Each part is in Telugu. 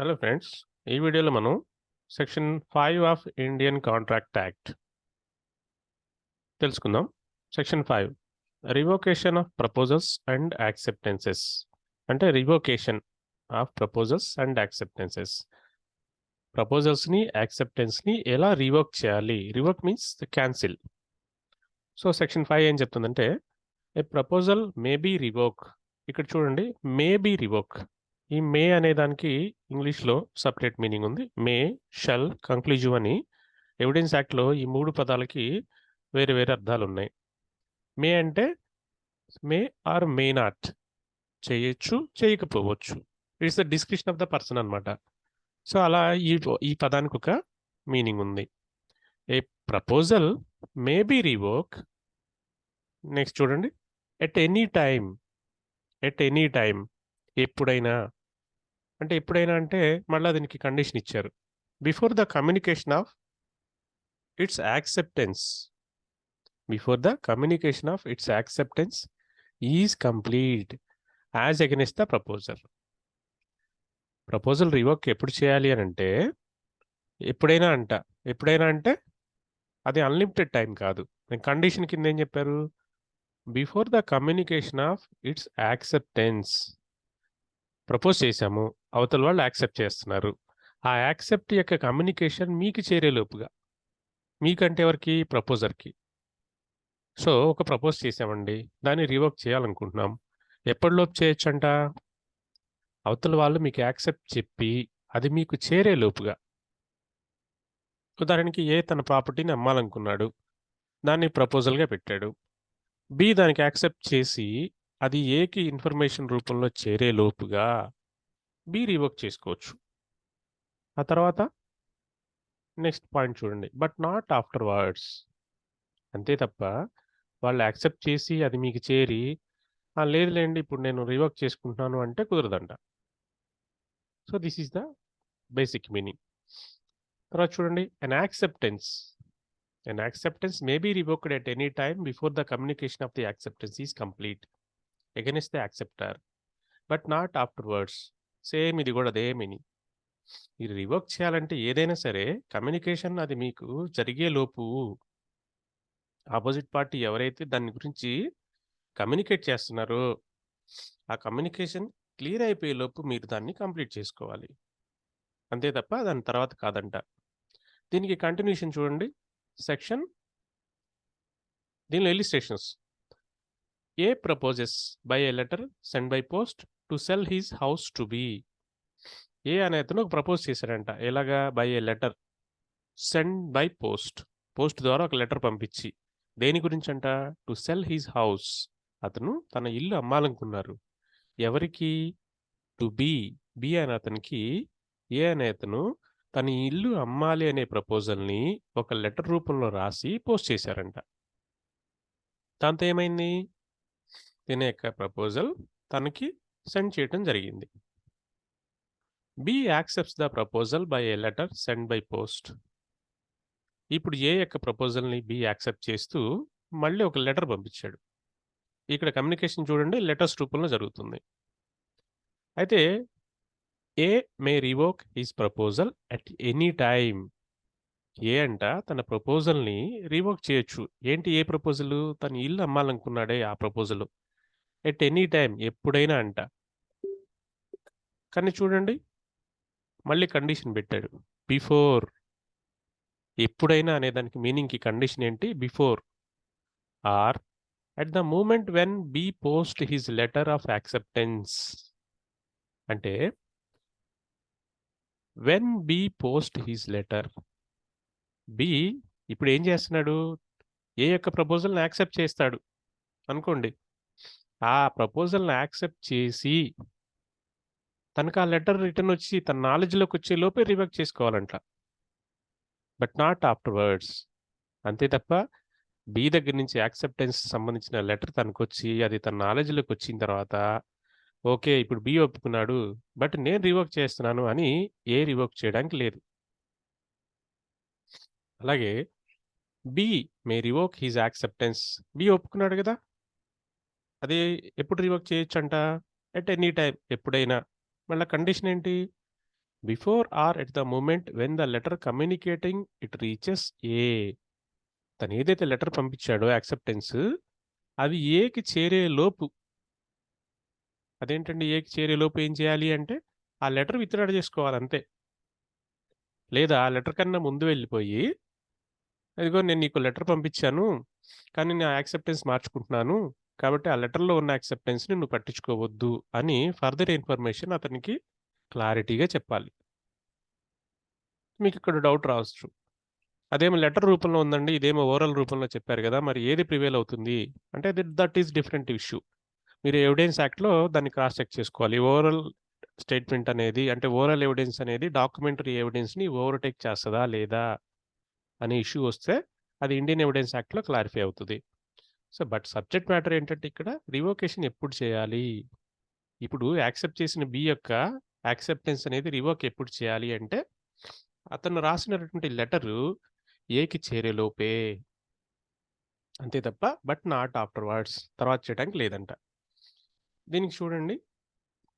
హలో ఫ్రెండ్స్, ఈ వీడియోలో మనం section 5 of Indian contract act తెలుసుకుందాం. Section 5 revocation of proposals and acceptances. అంటే revocation of proposals and acceptances. ప్రపోజల్స్ని యాక్సెప్టెన్స్ని ఎలా రివోక్ చేయాలి? Revoke means cancel. So section 5 ఏం చెప్తుందంటే a proposal may be revoke. ఇక్కడ చూడండి, మే బీ రివోక్. ఈ మే అనే దానికి ఇంగ్లీష్లో సపరేట్ మీనింగ్ ఉంది. మే, షల్, కంక్లూజివ్ అని ఎవిడెన్స్ యాక్ట్లో ఈ మూడు పదాలకి వేరే వేరే అర్థాలు ఉన్నాయి. మే అంటే మే ఆర్ మే నాట్, చేయొచ్చు చేయకపోవచ్చు. It's the description of the person అనమాట. సో అలా ఈ పదానికి ఒక మీనింగ్ ఉంది. A proposal may be revoke. Next చూడండి, at any time. At any time, ఎప్పుడైనా. అంటే ఎప్పుడైనా అంటే మళ్ళీ దీనికి కండిషన్ ఇచ్చారు. Before the communication of its acceptance. Before the communication of its acceptance is complete as against the proposal. Proposal revoke ఎప్పుడు చేయాలి అని అంటే ఎప్పుడైనా అంట. ఎప్పుడైనా అంటే అది అన్లిమిటెడ్ టైం కాదు. కండిషన్ కింద ఏం చెప్పారు? Before the communication of its acceptance. Propose చేశాము, అవతల వాళ్ళు యాక్సెప్ట్ చేస్తున్నారు. ఆ యాక్సెప్ట్ యొక్క కమ్యూనికేషన్ మీకు చేరేలోపుగా. మీకంటే ఎవరికి? ప్రపోజర్కి. సో ఒక ప్రపోజ్ చేసామండి, దాన్ని రివోక్ చేయాలనుకుంటున్నాం. ఎప్పటిలోపు చేయొచ్చంట? అవతల వాళ్ళు మీకు యాక్సెప్ట్ చెప్పి అది మీకు చేరేలోపుగా. ఉదాహరణకి ఏ తన ప్రాపర్టీని అమ్మాలనుకున్నాడు, దాన్ని ప్రపోజల్గా పెట్టాడు. బి దానికి యాక్సెప్ట్ చేసి అది ఏకి ఇన్ఫర్మేషన్ రూపంలో చేరేలోపుగా బి రివోక్ చేసుకోవచ్చు. ఆ తర్వాత నెక్స్ట్ పాయింట్ చూడండి, బట్ నాట్ ఆఫ్టర్ వర్డ్స్. అంతే తప్ప వాళ్ళు యాక్సెప్ట్ చేసి అది మీకు చేరి లేదులేండి ఇప్పుడు నేను రివోక్ చేసుకుంటున్నాను అంటే కుదరదంట. So this is the basic meaning. తర్వాత చూడండి, an acceptance. An acceptance may be revoked at any time before the communication of the acceptance is complete against the acceptor, but not afterwards. Same ఇది కూడా అదే మీనింగ్. మీరు రివోక్ చేయాలంటే ఏదైనా సరే కమ్యూనికేషన్ అది మీకు జరిగే లోపు ఆపోజిట్ పార్టీ ఎవరైతే దాని గురించి కమ్యూనికేట్ చేస్తున్నారో ఆ కమ్యూనికేషన్ క్లియర్ అయిపోయే లోపు మీరు దాన్ని కంప్లీట్ చేసుకోవాలి. అంతే తప్ప దాని తర్వాత కాదంట. దీనికి కంటిన్యూషన్ చూడండి, సెక్షన్ దీనిలో illustrations. A proposes by a letter send by post to sell his house to B. A అనే అతను ఒక ప్రపోజ్ చేశాడంట. ఎలాగా? By a letter send by post. Post ద్వారా ఒక లెటర్ పంపించి దేని గురించి అంట? To sell his house. అతను తన ఇల్లు అమ్మాలనుకున్నారు. ఎవరికి? To be. బి అనే అతనికి ఏ అనే అతను తన ఇల్లు అమ్మాలి అనే ప్రపోజల్ని ఒక లెటర్ రూపంలో రాసి పోస్ట్ చేశారంట. దాంతో ఏమైంది? దీని యొక్క ప్రపోజల్ తనకి సెండ్ చేయడం జరిగింది. B accepts the proposal by a letter send by post. ఇప్పుడు ఏ యొక్క ప్రపోజల్ని బి యాక్సెప్ట్ చేస్తూ మళ్ళీ ఒక లెటర్ పంపించాడు. ఇక్కడ కమ్యూనికేషన్ చూడండి లెటర్స్ రూపంలో జరుగుతుంది. అయితే A may revoke his proposal at any time. A అంట తన ప్రపోజల్ని రివోక్ చేయొచ్చు. ఏంటి ఏ ప్రపోజల్? తన ఇల్లు అమ్మాలనుకున్నాడే ఆ ప్రపోజల్. ఎట్ ఎనీ టైం, ఎప్పుడైనా అంట. కానీ చూడండి మళ్ళీ కండిషన్ పెట్టాడు, బిఫోర్. ఎప్పుడైనా అనే దానికి మీనింగ్కి కండిషన్ ఏంటి? Before or at the moment when B post his letter of acceptance. అంటే when B post his letter. B ఇప్పుడు ఏం చేస్తున్నాడు? ఏ యొక్క ప్రపోజల్ని యాక్సెప్ట్ చేస్తాడు అనుకోండి. ఆ ప్రపోజల్ని యాక్సెప్ట్ చేసి తనకు ఆ లెటర్ రిటర్న్ వచ్చి తన నాలెడ్జ్లోకి వచ్చే లోపే రివోక్ చేసుకోవాలంట. But not afterwards. అంతే తప్ప బి దగ్గర నుంచి యాక్సెప్టెన్స్ సంబంధించిన లెటర్ తనకు వచ్చి అది తన నాలెడ్జ్లోకి వచ్చిన తర్వాత ఓకే ఇప్పుడు బి ఒప్పుకున్నాడు బట్ నేను రివోక్ చేస్తున్నాను అని ఏ రివోక్ చేయడానికి లేదు. అలాగే బి మే రివోక్ హిజ్ యాక్సెప్టెన్స్. బి ఒప్పుకున్నాడు కదా, అది ఎప్పుడు రివోక్ చేయొచ్చు అంట? ఎట్ ఎనీ టైం, ఎప్పుడైనా. మళ్ళీ కండిషన్ ఏంటి? Before or at the moment when the letter communicating it reaches A. తను ఏదైతే లెటర్ పంపించాడో యాక్సెప్టెన్స్, అవి ఏకి చేరే లోపు, అదేంటండి ఏకి చేరే లోపు ఏం చేయాలి అంటే ఆ లెటర్ విత్డ్రా చేసుకోవాలి అంతే. లేదా ఆ లెటర్ కన్నా ముందు వెళ్ళిపోయి, అదిగో నేను నీకు లెటర్ పంపించాను కానీ నా యాక్సెప్టెన్స్ మార్చుకుంటున్నాను, కాబట్టి ఆ లెటర్లో ఉన్న యాక్సెప్టెన్స్ని నువ్వు పట్టించుకోవద్దు అని ఫర్దర్ ఇన్ఫర్మేషన్ అతనికి క్లారిటీగా చెప్పాలి. మీకు ఇక్కడ డౌట్ రావచ్చు, అదేమో లెటర్ రూపంలో ఉందండి, ఇదేమో ఓరల్ రూపంలో చెప్పారు కదా, మరి ఏది ప్రివేల్ అవుతుంది అంటే దట్ ఈస్ డిఫరెంట్ ఇష్యూ. మీరు ఎవిడెన్స్ యాక్ట్లో దాన్ని క్రాస్ చెక్ చేసుకోవాలి. ఓరల్ స్టేట్మెంట్ అనేది, అంటే ఓరల్ ఎవిడెన్స్ అనేది డాక్యుమెంటరీ ఎవిడెన్స్ని ఓవర్టేక్ చేస్తుందా లేదా అనే ఇష్యూ వస్తే అది ఇండియన్ ఎవిడెన్స్ యాక్ట్లో క్లారిఫై అవుతుంది. సో బట్ సబ్జెక్ట్ మ్యాటర్ ఏంటంటే ఇక్కడ రివోకేషన్ ఎప్పుడు చేయాలి, ఇప్పుడు యాక్సెప్ట్ చేసిన బి యొక్క యాక్సెప్టెన్స్ అనేది రివోక్ ఎప్పుడు చేయాలి అంటే అతను రాసినటువంటి లెటరు ఏకి చేరేలోపే, అంతే తప్ప బట్ నాట్ ఆఫ్టర్వర్డ్స్, తర్వాత చేయడానికి లేదంట. దీనికి చూడండి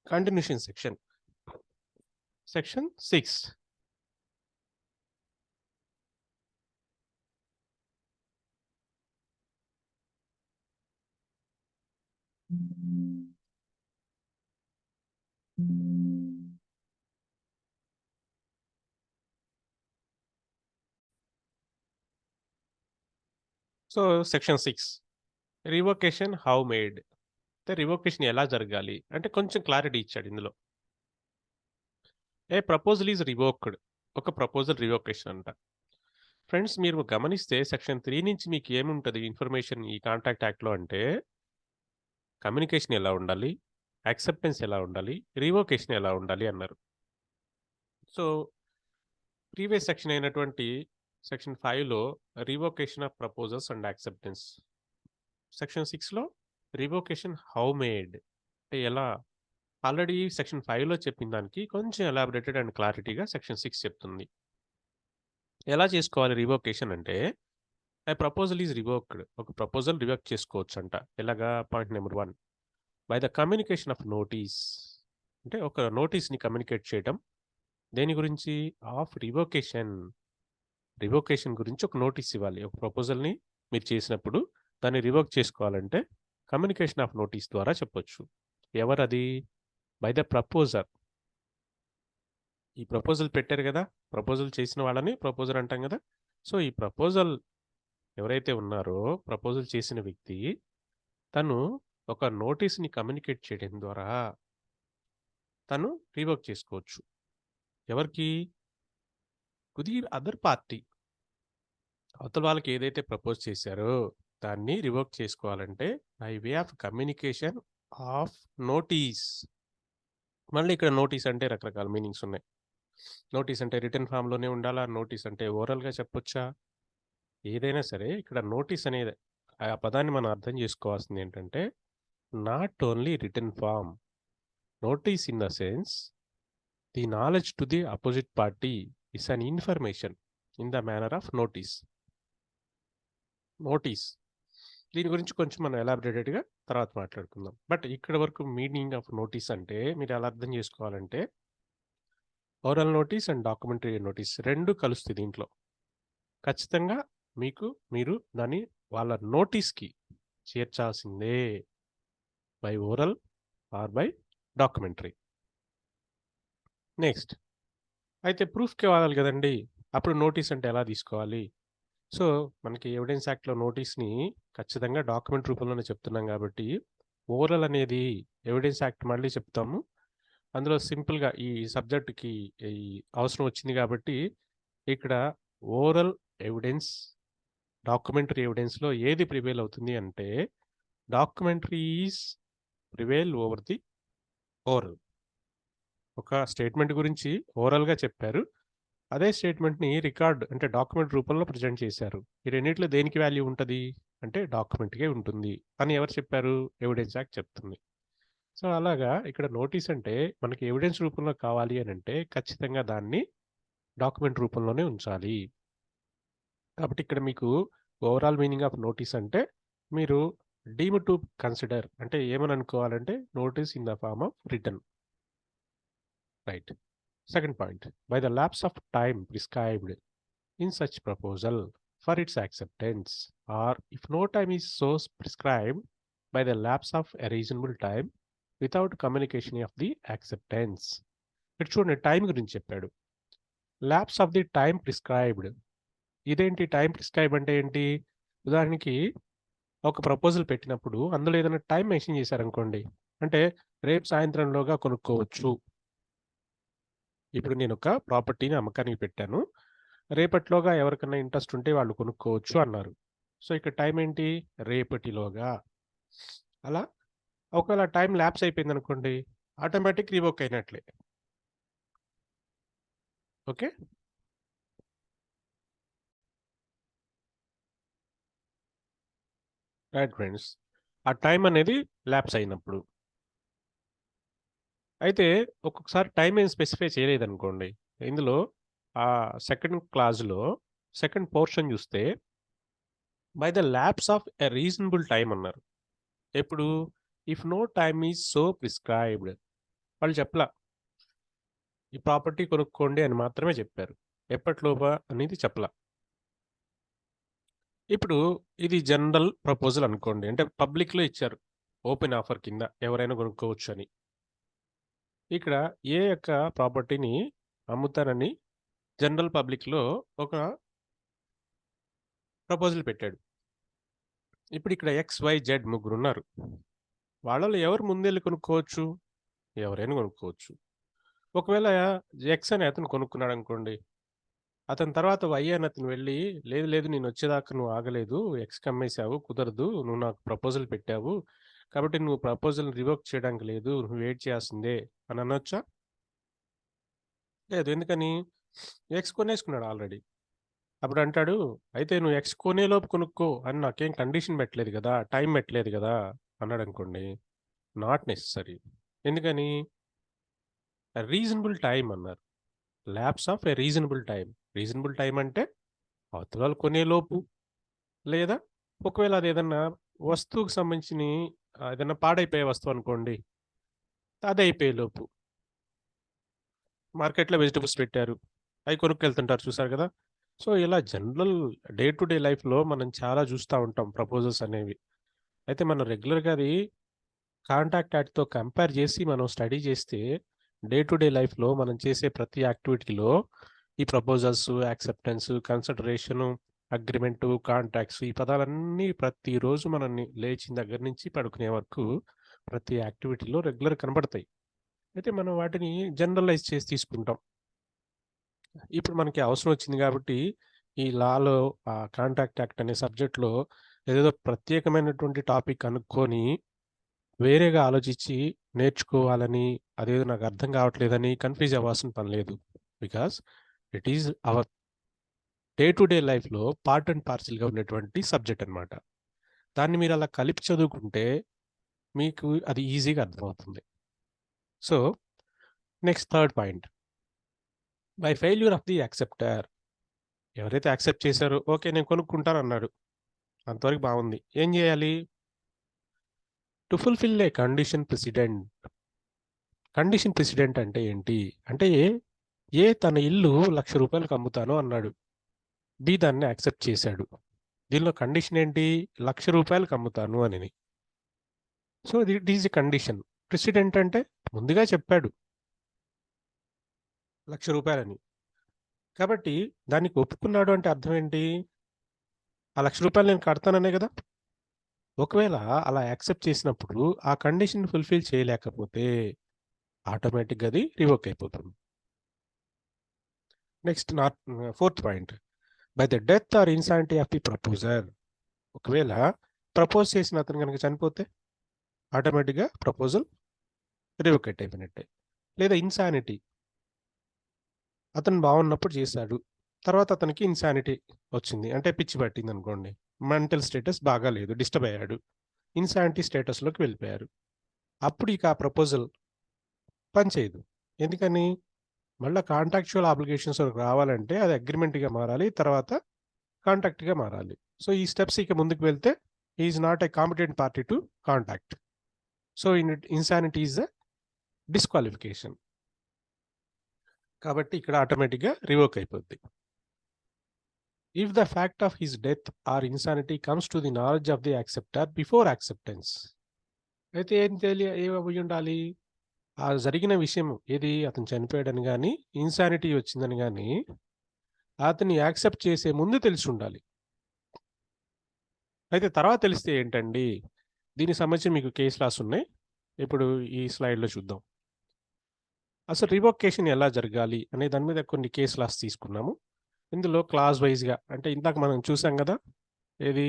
continuation section 6. So section 6 revocation how made, అంటే రివోకేషన్ ఎలా జరగాలి అంటే కొంచెం క్లారిటీ ఇచ్చాడు ఇందులో. ఏ ప్రపోజల్ ఈజ్ రివోక్డ్, ఒక ప్రపోజల్ రివోకేషన్ అంట. ఫ్రెండ్స్ మీరు గమనిస్తే సెక్షన్ 3 నుంచి మీకు ఏముంటుంది ఇన్ఫర్మేషన్ ఈ కాంట్రాక్ట్ యాక్ట్లో అంటే కమ్యూనికేషన్ ఎలా ఉండాలి, యాక్సెప్టెన్స్ ఎలా ఉండాలి, రివోకేషన్ ఎలా ఉండాలి అన్నారు. సో ప్రీవియస్ సెక్షన్ అయినటువంటి సెక్షన్ 5లో revocation of proposals and acceptance, section 6లో రివోకేషన్ హౌ మేడ్ అంటే ఎలా. ఆల్రెడీ సెక్షన్ 5లో చెప్పిన దానికి కొంచెం ఎలాబరేటెడ్ అండ్ క్లారిటీగా సెక్షన్ 6 చెప్తుంది. ఎలా చేసుకోవాలి రివోకేషన్ అంటే ఏ ప్రపోజల్ ఈజ్ రివోక్డ్, ఒక ప్రపోజల్ రివోక్ చేసుకోవచ్చు అంట. ఎలాగా, point number 1 by the communication of notice, అంటే ఒక నోటీస్ని కమ్యూనికేట్ చేయడం దేని గురించి, ఆఫ్ రివోకేషన్, రివోకేషన్ గురించి ఒక నోటీస్ ఇవ్వాలి. ఒక ప్రపోజల్ని మీరు చేసినప్పుడు దాన్ని రివోక్ చేసుకోవాలంటే కమ్యూనికేషన్ ఆఫ్ నోటీస్ ద్వారా చెప్పొచ్చు. ఎవరది, బై ద ప్రపోజర్. ఈ ప్రపోజల్ పెట్టారు కదా, ప్రపోజల్ చేసిన వాళ్ళని ప్రపోజర్ అంటాం కదా. సో ఈ ప్రపోజల్ ఎవరైతే ఉన్నారో ప్రపోజల్ చేసిన వ్యక్తి, తను ఒక నోటీస్ని కమ్యూనికేట్ చేయడం ద్వారా తను రివోక్ చేసుకోవచ్చు. ఎవరికి, టు ది అదర్ పార్టీ, అవతల వాళ్ళకి ఏదైతే ప్రపోజ్ చేశారో దాన్ని రివోక్ చేసుకోవాలంటే by way of communication of notice. మళ్ళీ ఇక్కడ నోటీస్ అంటే రకరకాల మీనింగ్స్ ఉన్నాయి. నోటీస్ అంటే రిటర్న్ ఫామ్లోనే ఉండాలా, నోటీస్ అంటే ఓరల్గా చెప్పొచ్చా, ఏదైనా సరే ఇక్కడ నోటీస్ అనేది ఆ పదాన్ని మనం అర్థం చేసుకోవాల్సింది ఏంటంటే not only return form, notice in the sense the knowledge to the opposite party is an information in the manner of notice. Notice దీని గురించి కొంచెం మనం ఎలాబరేటెడ్గా తర్వాత మాట్లాడుకుందాం. బట్ ఇక్కడ వరకు మీనింగ్ ఆఫ్ నోటీస్ అంటే మీరు ఎలా అర్థం చేసుకోవాలంటే oral notice and documentary notice రెండు కలుస్తుంది దీంట్లో. ఖచ్చితంగా మీరు దాన్ని వాళ్ళ నోటీస్కి చేర్చాల్సిందే, by oral or by documentary. Next అయితే ప్రూఫ్కి వాడాలి కదండి, అప్పుడు నోటీస్ అంటే ఎలా తీసుకోవాలి. సో మనకి ఎవిడెన్స్ యాక్ట్లో నోటీస్ని ఖచ్చితంగా డాక్యుమెంట్ రూపంలోనే చెప్తున్నాం కాబట్టి ఓరల్ అనేది ఎవిడెన్స్ యాక్ట్ మళ్ళీ చెప్తాము. అందులో సింపుల్గా ఈ సబ్జెక్ట్కి ఈ అవసరం వచ్చింది కాబట్టి ఇక్కడ ఓరల్ ఎవిడెన్స్ డాక్యుమెంటరీ ఎవిడెన్స్లో ఏది ప్రివేల్ అవుతుంది అంటే documentary is prevail over the oral. ఒక స్టేట్మెంట్ గురించి ఓరల్గా చెప్పారు, అదే స్టేట్మెంట్ని రికార్డ్ అంటే డాక్యుమెంట్ రూపంలో ప్రజెంట్ చేశారు. ఈ రెండిట్లో దేనికి వాల్యూ ఉంటుంది అంటే డాక్యుమెంట్కే ఉంటుంది అని ఎవరు చెప్పారు, ఎవిడెన్స్ యాక్ట్ చెప్తుంది. సో అలాగా ఇక్కడ నోటీస్ అంటే మనకి ఎవిడెన్స్ రూపంలో కావాలి అని అంటే ఖచ్చితంగా దాన్ని డాక్యుమెంట్ రూపంలోనే ఉంచాలి. కాబట్టి ఇక్కడ మీకు ఓవరాల్ మీనింగ్ ఆఫ్ నోటీస్ అంటే మీరు డీమ్ టు కన్సిడర్ అంటే ఏమని అనుకోవాలంటే notice in the form of return, right. Second point, by the lapse of time prescribed in such proposal for its acceptance, or if no time is so prescribed, by the lapse of a reasonable time without communication of the acceptance. ఇక్కడ చూడండి, టైం గురించి చెప్పాడు. Lapse of the time prescribed. ఇదేంటి టైం ప్రిస్క్రైబ్ అంటే ఏంటి? ఉదాహరణకి ఒక ప్రపోజల్ పెట్టినప్పుడు అందులో ఏదైనా టైం మెన్షన్ చేశారనుకోండి, అంటే రేపు సాయంత్రంలోగా కొనుక్కోవచ్చు. ఇప్పుడు నేను ఒక ప్రాపర్టీని అమ్మకానికి పెట్టాను, రేపటిలోగా ఎవరికైనా ఇంట్రెస్ట్ ఉంటే వాళ్ళు కొనుక్కోవచ్చు అన్నారు. సో ఇక్కడ టైం ఏంటి? రేపటిలోగా. అలా ఒకవేళ టైం ల్యాప్స్ అయిపోయింది అనుకోండి, ఆటోమేటిక్ రివోక్ అయినట్లే. Okay, right friends. ఆ టైం అనేది ల్యాప్స్ అయినప్పుడు. అయితే ఒక్కొక్కసారి టైం ఏం స్పెసిఫై చేయలేదనుకోండి, ఇందులో ఆ సెకండ్ క్లాజ్లో సెకండ్ పోర్షన్ చూస్తే by the lapse of a reasonable time అన్నారు. ఎప్పుడు? If no time is so prescribed. వాళ్ళు చెప్పలా ఈ ప్రాపర్టీ కొనుక్కోండి అని మాత్రమే చెప్పారు, ఎప్పటిలోపా అనేది చెప్పలా. ఇప్పుడు ఇది జనరల్ ప్రపోజల్ అనుకోండి, అంటే పబ్లిక్లో ఇచ్చారు, ఓపెన్ ఆఫర్ కింద ఎవరైనా కొనుక్కోవచ్చు అని. ఇక్కడ ఏ యొక్క ప్రాపర్టీని అమ్ముతానని జనరల్ పబ్లిక్లో ఒక ప్రపోజల్ పెట్టాడు. ఇప్పుడు ఇక్కడ XYZ ముగ్గురు ఉన్నారు. వాళ్ళలో ఎవరు ముందెళ్ళి కొనుక్కోవచ్చు? ఎవరైనా కొనుక్కోవచ్చు. ఒకవేళ ఎక్స్ అనే అతను కొనుక్కున్నాడు అనుకోండి, అతని తర్వాత వై అని అతను వెళ్ళి, లేదు లేదు నేను వచ్చేదాకా నువ్వు ఆగలేదు, ఎక్స్కి అమ్మేశావు, కుదరదు, నువ్వు నాకు ప్రపోజల్ పెట్టావు కాబట్టి నువ్వు ప్రపోజల్ రివోక్ చేయడానికి లేదు, నువ్వు వెయిట్ చేయాల్సిందే అని అనొచ్చా? లేదు. ఎందుకని? ఎక్స్ కొనేసుకున్నాడు ఆల్రెడీ. అప్పుడు అంటాడు, అయితే నువ్వు ఎక్స్ కొనేలోపు కొనుక్కో అని నాకేం కండిషన్ పెట్టలేదు కదా, టైం పెట్టలేదు కదా అన్నాడు అనుకోండి, నాట్ నెసరీ. ఎందుకని? రీజనబుల్ టైం అన్నారు. Lapse of a reasonable time. Reasonable time అంటే అవతల వాళ్ళు కొనేలోపు, లేదా ఒకవేళ అది ఏదన్నా వస్తువుకు సంబంధించిన ఏదైనా పాడైపోయే వస్తువు అనుకోండి, అది అయిపోయేలోపు. మార్కెట్లో వెజిటబుల్స్ పెట్టారు, అవి కొనుక్కెళ్తుంటారు, చూసారు కదా. సో ఇలా జనరల్ డే టు డే లైఫ్లో మనం చాలా చూస్తూ ఉంటాం ప్రపోజల్స్ అనేవి. అయితే మనం రెగ్యులర్గా అది కాంటాక్ట్ యాక్ట్తో కంపేర్ చేసి మనం స్టడీ చేస్తే డే టు డే లైఫ్లో మనం చేసే ప్రతి యాక్టివిటీలో ఈ ప్రపోజల్స్, యాక్సెప్టెన్స్, కన్సిడరేషను, అగ్రిమెంటు, కాంట్రాక్ట్స్, ఈ పదాలన్నీ ప్రతిరోజు మనల్ని లేచిన దగ్గర నుంచి పడుకునే వరకు ప్రతి యాక్టివిటీలో రెగ్యులర్ కనబడతాయి. అయితే మనం వాటిని జనరలైజ్ చేసి తీసుకుంటాం. ఇప్పుడు మనకి అవసరం వచ్చింది కాబట్టి ఈ లాలో కాంట్రాక్ట్ యాక్ట్ అనే సబ్జెక్ట్లో ఏదేదో ప్రత్యేకమైనటువంటి టాపిక్ కనుక్కొని వేరేగా ఆలోచించి నేర్చుకోవాలని, అదేదో నాకు అర్థం కావట్లేదని కన్ఫ్యూజ్ అవ్వాల్సిన పని లేదు. Because it is our day to day లైఫ్లో పార్ట్ అండ్ పార్సిల్గా ఉన్నటువంటి సబ్జెక్ట్ అనమాట. దాన్ని మీరు అలా కలిపి చదువుకుంటే మీకు అది ఈజీగా అర్థమవుతుంది. So next third point, by failure of the acceptor. ఎవరైతే యాక్సెప్ట్ చేశారో, ఓకే నేను కొనుక్కుంటాను అన్నాడు, అంతవరకు బాగుంది. ఏం చేయాలి? To fulfil A condition president. Condition president అంటే ఏంటి అంటే, ఏ తన ఇల్లు ₹1,00,000 అమ్ముతాను అన్నాడు, బి దాన్ని యాక్సెప్ట్ చేశాడు. దీనిలో కండిషన్ ఏంటి? ₹1,00,000 అమ్ముతాను అని. So it is a condition. President అంటే ముందుగా చెప్పాడు ₹1,00,000 అని, కాబట్టి దానికి ఒప్పుకున్నాడు అంటే అర్థం ఏంటి? ఆ ₹1,00,000 నేను కడతాననే కదా. ఒకవేళ అలా యాక్సెప్ట్ చేసినప్పుడు ఆ కండిషన్ ఫుల్ఫిల్ చేయలేకపోతే ఆటోమేటిక్గా అది రివోక్ అయిపోతుంది. Next fourth point, by the death or insanity of the proposer. ఒకవేళ ప్రపోజ్ చేసిన అతను కనుక చనిపోతే ఆటోమేటిక్గా ప్రపోజల్ రివోకేట్ అయిపోయినట్టే. లేదా ఇన్సానిటీ, అతను బాగున్నప్పుడు చేశాడు, తర్వాత అతనికి ఇన్సానిటీ వచ్చింది, అంటే పిచ్చి పట్టింది అనుకోండి, మెంటల్ స్టేటస్ బాగా లేదు, డిస్టర్బ్ అయ్యాడు, ఇన్సానిటీ స్టేటస్లోకి వెళ్ళిపోయారు. అప్పుడు ఇక ఆ ప్రపోజల్ పనిచేయదు. ఎందుకని? మళ్ళీ కాంట్రాక్చువల్ ఆబ్లిగేషన్స్ రావాలంటే అది అగ్రిమెంట్గా మారాలి, తర్వాత కాంట్రాక్ట్గా మారాలి. సో ఈ స్టెప్స్ ఇక ముందుకు వెళ్తే is not a competent party to contract. So insanity is a disqualification. కాబట్టి ఇక్కడ ఆటోమేటిక్‌గా రివోక్ అయిపోద్ది. If the fact of his death or insanity comes to the knowledge of the acceptor before acceptance. అయితే ఏమయ్యుండాలి? ఆ జరిగిన విషయం ఏది అతను చనిపోయాడని గాని, ఇన్సానిటీ వచ్చిందని గాని, అతన్ని యాక్సెప్ట్ చేసే ముందు తెలిసుండాలి. అయితే తర్వాత తెలిస్తే ఏంటండి? దీనికి సంబంధించి మీకు కేస్ లాస్ ఉన్నాయి. ఇప్పుడు ఈ స్లైడ్‌లో చూద్దాం. అసలు రివోకేషన్ ఎలా జరగాలి అనే దాని మీద కొన్ని కేస్ లాస్ తీసుకున్నాము. ఇందులో క్లాస్ వైస్‌గా అంటే ఇందాక మనం చూసాం గదా! ఏది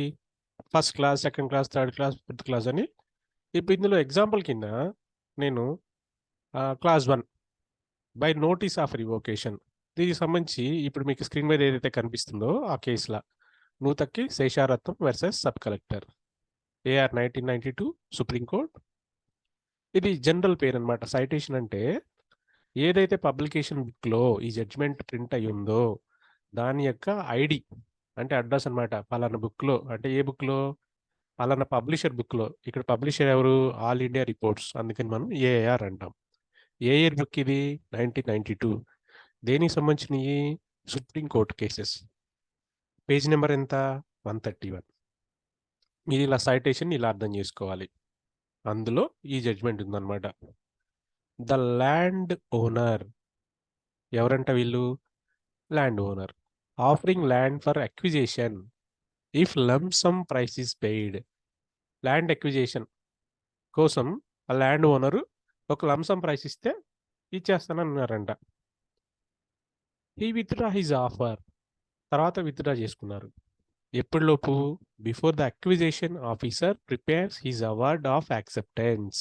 first class, second class, third class, fifth class అని. ఇప్పుడు ఇందులో ఎగ్జాంపుల్ కింద నేను class 1 by notice of revocation దీనికి సంబంధించి ఇప్పుడు మీకు స్క్రీన్ మీద ఏదైతే కనిపిస్తుందో ఆ కేసుల Nuthakki Sesharatnam versus sub collector AIR 1992 supreme court. ఇది జనరల్ పేరు అనమాట. సైటేషన్ అంటే ఏదైతే పబ్లికేషన్ బుక్‌లో ఈ జడ్జ్‌మెంట్ ప్రింట్ అయ్యి ఉందో దాని యొక్క ఐడీ అంటే అడ్రస్ అనమాట. పలానా బుక్‌లో అంటే ఏ బుక్‌లో? పలానా పబ్లిషర్ బుక్‌లో. ఇక్కడ పబ్లిషర్ ఎవరు? All India reports. అందుకని మనం ఏఐఆర్ అంటాం. ఏ ఇయర్ బుక్ ఇది? 1992. దేనికి సంబంధించినయి? Supreme court cases. Page number ఎంత? 131. మీరు ఇలా సైటేషన్ ఇలా అర్థం చేసుకోవాలి. అందులో ఈ జడ్జ్‌మెంట్ ఉందన్నమాట. ద ల్యాండ్ ఓనర్ ఎవరంట వీళ్ళు? Land owner. Offering land for acquisition if lump sum price is paid. Land acquisition కోసం ఆ ల్యాండ్ ఓనరు ఒక లంప్ సమ్ ప్రైస్ ఇస్తే ఇచ్చేస్తానన్నారంట. He withdraw his offer. తర్వాత విత్‌డ్రా చేసుకున్నారు. ఎప్పటిలోపు? Before the acquisition officer prepares his award of acceptance.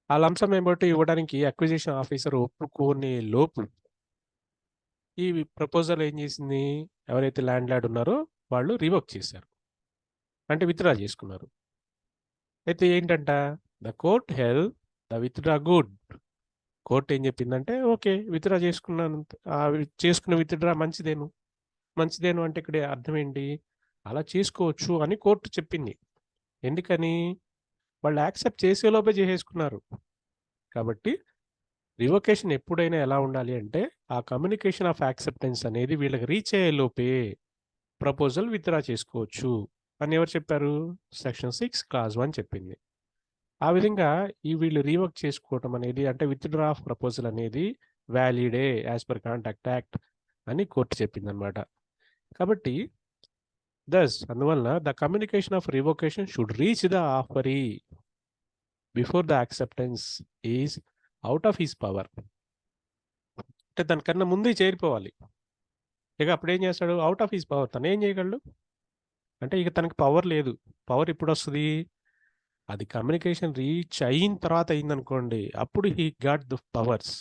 ఆ లంసమ్ అమౌంట్ ఇవ్వడానికి అక్విజిషన్ ఆఫీసర్ ఒప్పుకునే లోపు ఈ ప్రపోజల్ ఏం చేసింది? ఎవరైతే ల్యాండ్ లార్డ్ ఉన్నారో వాళ్ళు రివోక్ చేశారు. అంటే విత్‌డ్రా చేసుకున్నారు. అయితే ఏంటంట? The court held the withdraw good. Court ఏం చెప్పిందంటే ఓకే. విత్‌డ్రా చేసుకున్నాను. చేసుకున్న విత్‌డ్రా మంచిదేను అంటే ఇక్కడ అర్థం ఏంటి? అలా చేసుకోవచ్చు అని కోర్ట్ చెప్పింది. ఎందుకని? వాళ్ళు యాక్సెప్ట్ చేసేలోపే చేసేసుకున్నారు. కాబట్టి రివోకేషన్ ఎప్పుడైనా ఎలా ఉండాలి అంటే, ఆ కమ్యూనికేషన్ ఆఫ్ యాక్సెప్టెన్స్ అనేది వీళ్ళకి రీచ్ అయ్యేలోపే ప్రపోజల్ విత్‌డ్రా చేసుకోవచ్చు అని ఎవరు చెప్పారు? సెక్షన్ 6 క్లాజ్ 1 చెప్పింది. ఆ విధంగా వీళ్ళు రివోక్ చేసుకోవటం అనేది అంటే విత్‌డ్రా ఆఫ్ ప్రపోజల్ అనేది వాలిడే యాస్ పర్ కాంట్రాక్ట్ యాక్ట్ అని కోర్ట్ చెప్పిందనమాట. కాబట్టి అందువలన the communication of revocation should reach the offeree before the acceptance is out of his power. అంటే దానికన్నా ముందే చేరిపోవాలి. ఇక అప్పుడేం చేస్తాడు? Out of his power. తనేం చేయగలడు? అంటే ఇక తనకి పవర్ లేదు. పవర్ ఎప్పుడొస్తది? అది కమ్యూనికేషన్ రీచ్ అయిన తర్వాత అయిందనుకోండి. అప్పుడు హి గాట్ ద పవర్స్.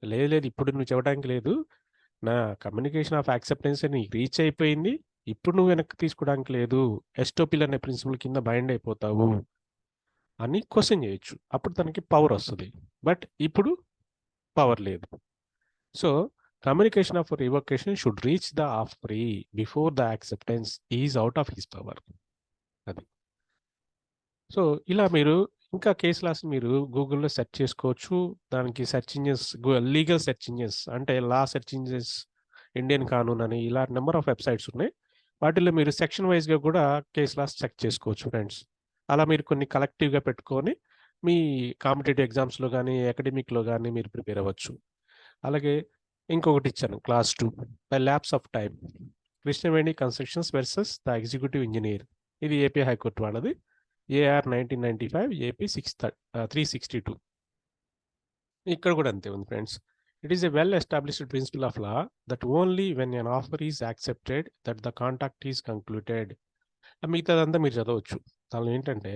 లేదు ఇప్పుడు నువ్వు చెప్పడానికి లేదు. నా కమ్యూనికేషన్ ఆఫ్ యాక్సెప్టెన్స్ నీకు రీచ్ అయిపోయింది. ఇప్పుడు నువ్వు వెనక్కి తీసుకోవడానికి లేదు. ఎస్టోపిల్ అనే ప్రిన్సిపల్ కింద బైండ్ అయిపోతావు అని క్వెషన్ చేయొచ్చు. అప్పుడు తనకి పవర్ వస్తది. బట్ ఇప్పుడు పవర్ లేదు. So, communication of revocation should reach the offeree before the acceptance is out of his power. అది. సో, ఇలా మీరు ఇంకా కేస్ లాస్ మీరు గూగుల్‌లో సెర్చ్ చేసుకోవచ్చు. దానికి search engines legal search engines అంటే లా సెర్చ్ ఇంజిన్స్, ఇండియన్ కానూన్ అని ఇలా నంబర్ ఆఫ్ వెబ్‌సైట్స్ ఉన్నాయి. వాటిల్లో మీరు సెక్షన్ వైస్‌గా కూడా కేస్ లాస్ చెక్ చేసుకోవచ్చు ఫ్రెండ్స్. అలా మీరు కొన్ని కలెక్టివ్‌గా పెట్టుకొని మీ కాంపిటీటివ్ ఎగ్జామ్స్‌లో గాని, అకాడమిక్‌లో గాని మీరు ప్రిపేర్ అవ్వచ్చు. అలాగే ఇంకొకటి ఇచ్చాను clause 2 by lapse of time Krishnaveni constructions versus the executive engineer. ఇది ఏపీ హైకోర్టు వాళ్ళది. AIR 1995 AP 362. ఇక్కడ కూడా అంతే ఉంది friends. It is a well established principle of law that only when an offer is accepted that the contract is concluded. మిగతాదంతా మీరు చదవచ్చు. దానిలో ఏంటంటే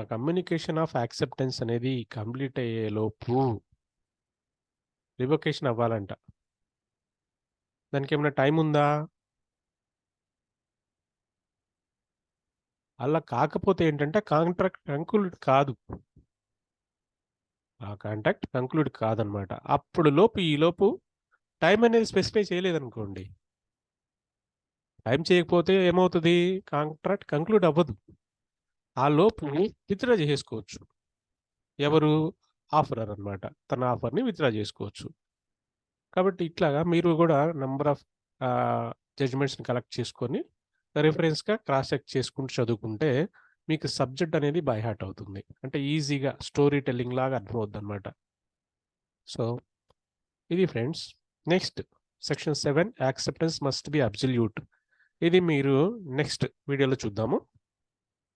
కమ్యూనికేషన్ ఆఫ్ యాక్సెప్టెన్స్ అనేది కంప్లీట్ అయ్యే లోపు రివొకేషన్ అవ్వాలంట. దానికేమైనా టైం ఉందా? అలా కాకపోతే ఏంటంటే కాంట్రాక్ట్ కంక్లూడ్ కాదు. ఆ కాంట్రాక్ట్ కంక్లూడ్ కాదనమాట. ఈలోపు టైం అనేది స్పెసిఫై చేయలేదనుకోండి. టైం చేయకపోతే ఏమవుతది? కాంట్రాక్ట్ కంక్లూడ్ అవ్వదు. ఆ లోపు విత్‌డ్రా చేసేసుకోవచ్చు. ఎవరు? ఆఫరర్ అనమాట. తన ఆఫర్‌ని విత్‌డ్రా జేసుకోవచ్చు. కాబట్టి ఇట్లాగా మీరు గూడా నంబర్ ఆఫ్ జడ్జ్‌మెంట్స్‌ని కలెక్ట్ చేసుకొని, రిఫరెన్స్‌గా క్రాస్ చెక్ చేసుకుంటూ చదువుకుంటే, మీకు సబ్జెక్ట్ అనేది బై హార్ట్ అవుతుంది. అంటే ఈజీగా స్టోరీ టెల్లింగ్ లాగా అర్థమవుద్దనమాట. సో, ఇది friends. Next section 7 acceptance must be absolute. ఇది మీరు నెక్స్ట్ వీడియోలో చూద్దాము.